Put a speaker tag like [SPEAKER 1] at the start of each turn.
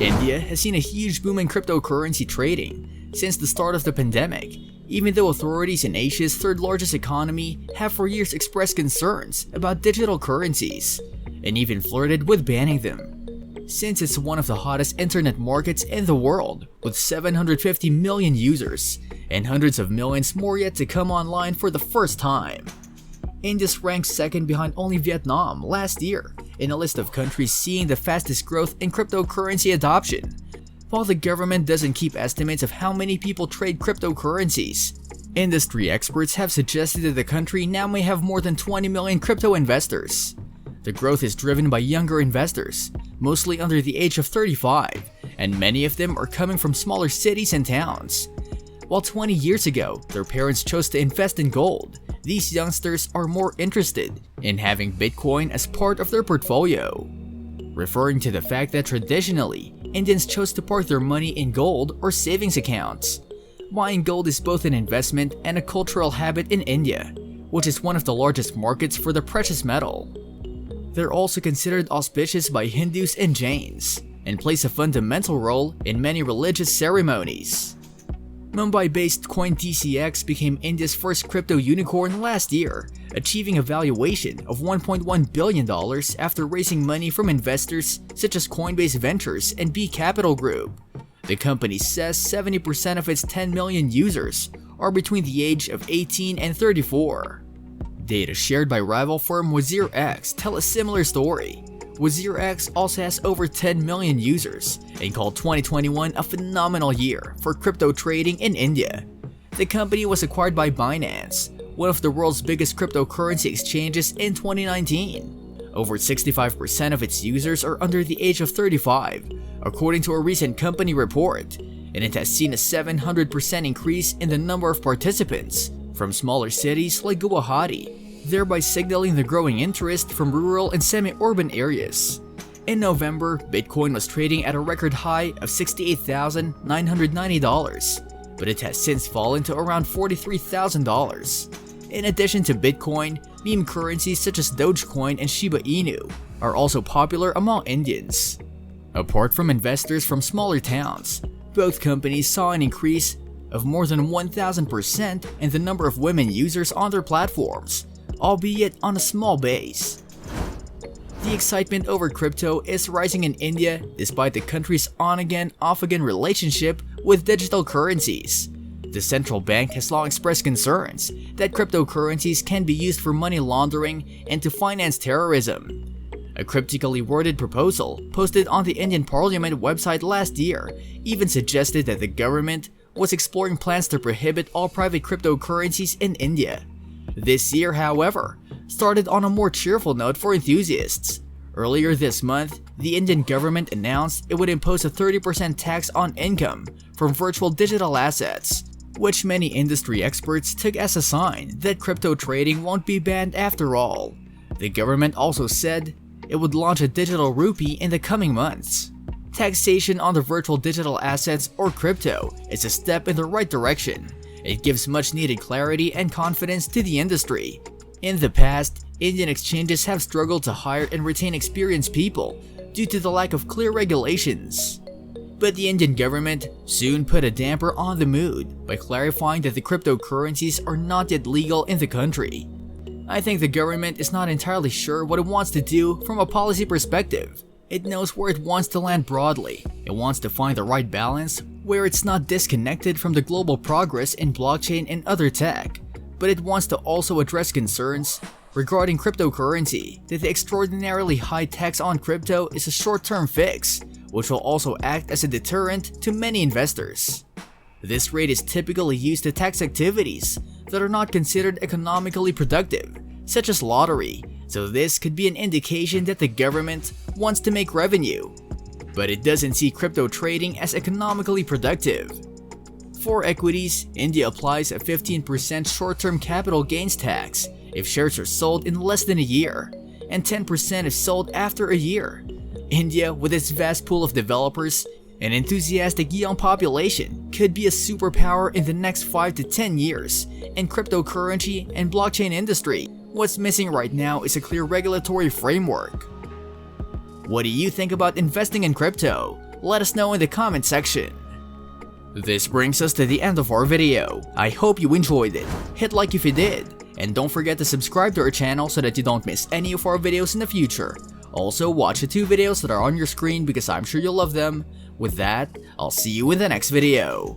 [SPEAKER 1] India has seen a huge boom in cryptocurrency trading since the start of the pandemic, even though authorities in Asia's third largest economy have for years expressed concerns about digital currencies, and even flirted with banning them. Since it's one of the hottest internet markets in the world, with 750 million users, and hundreds of millions more yet to come online for the first time. India's ranked second behind only Vietnam last year in a list of countries seeing the fastest growth in cryptocurrency adoption. While the government doesn't keep estimates of how many people trade cryptocurrencies, industry experts have suggested that the country now may have more than 20 million crypto investors. The growth is driven by younger investors, mostly under the age of 35, and many of them are coming from smaller cities and towns. While 20 years ago, their parents chose to invest in gold, these youngsters are more interested in having Bitcoin as part of their portfolio, referring to the fact that traditionally, Indians chose to park their money in gold or savings accounts. Buying gold is both an investment and a cultural habit in India, which is one of the largest markets for the precious metal. They're also considered auspicious by Hindus and Jains, and plays a fundamental role in many religious ceremonies. Mumbai-based CoinTCX became India's first crypto unicorn last year, achieving a valuation of $1.1 billion after raising money from investors such as Coinbase Ventures and B Capital Group. The company says 70% of its 10 million users are between the age of 18 and 34. Data shared by rival firm WazirX tell a similar story. WazirX also has over 10 million users and called 2021 a phenomenal year for crypto trading in India. The company was acquired by Binance, one of the world's biggest cryptocurrency exchanges, in 2019. Over 65% of its users are under the age of 35, according to a recent company report, and it has seen a 700% increase in the number of participants from smaller cities like Guwahati, thereby signaling the growing interest from rural and semi-urban areas. In November, Bitcoin was trading at a record high of $68,990, but it has since fallen to around $43,000. In addition to Bitcoin, meme currencies such as Dogecoin and Shiba Inu are also popular among Indians. Apart from investors from smaller towns, both companies saw an increase of more than 1,000% in the number of women users on their platforms, albeit on a small base. The excitement over crypto is rising in India despite the country's on-again, off-again relationship with digital currencies. The central bank has long expressed concerns that cryptocurrencies can be used for money laundering and to finance terrorism. A cryptically worded proposal posted on the Indian Parliament website last year even suggested that the government was exploring plans to prohibit all private cryptocurrencies in India. This year, however, started on a more cheerful note for enthusiasts. Earlier this month, the Indian government announced it would impose a 30% tax on income from virtual digital assets, which many industry experts took as a sign that crypto trading won't be banned after all. The government also said it would launch a digital rupee in the coming months. Taxation on the virtual digital assets, or crypto, is a step in the right direction. It gives much needed clarity and confidence to the industry. In the past, Indian exchanges have struggled to hire and retain experienced people due to the lack of clear regulations. But the Indian government soon put a damper on the mood by clarifying that the cryptocurrencies are not yet legal in the country. I think the government is not entirely sure what it wants to do from a policy perspective. It knows where it wants to land broadly. It wants to find the right balance where it's not disconnected from the global progress in blockchain and other tech, but it wants to also address concerns regarding cryptocurrency that the extraordinarily high tax on crypto is a short-term fix, which will also act as a deterrent to many investors. This rate is typically used to tax activities that are not considered economically productive, such as lottery, so this could be an indication that the government wants to make revenue. But it doesn't see crypto trading as economically productive. For equities, India applies a 15% short-term capital gains tax if shares are sold in less than a year, and 10% if sold after a year. India, with its vast pool of developers and enthusiastic young population, could be a superpower in the next 5 to 10 years in cryptocurrency and blockchain industry. What's missing right now is a clear regulatory framework. What do you think about investing in crypto? Let us know in the comment section. This brings us to the end of our video. I hope you enjoyed it. Hit like if you did. And don't forget to subscribe to our channel so that you don't miss any of our videos in the future. Also, watch the 2 videos that are on your screen because I'm sure you'll love them. With that, I'll see you in the next video.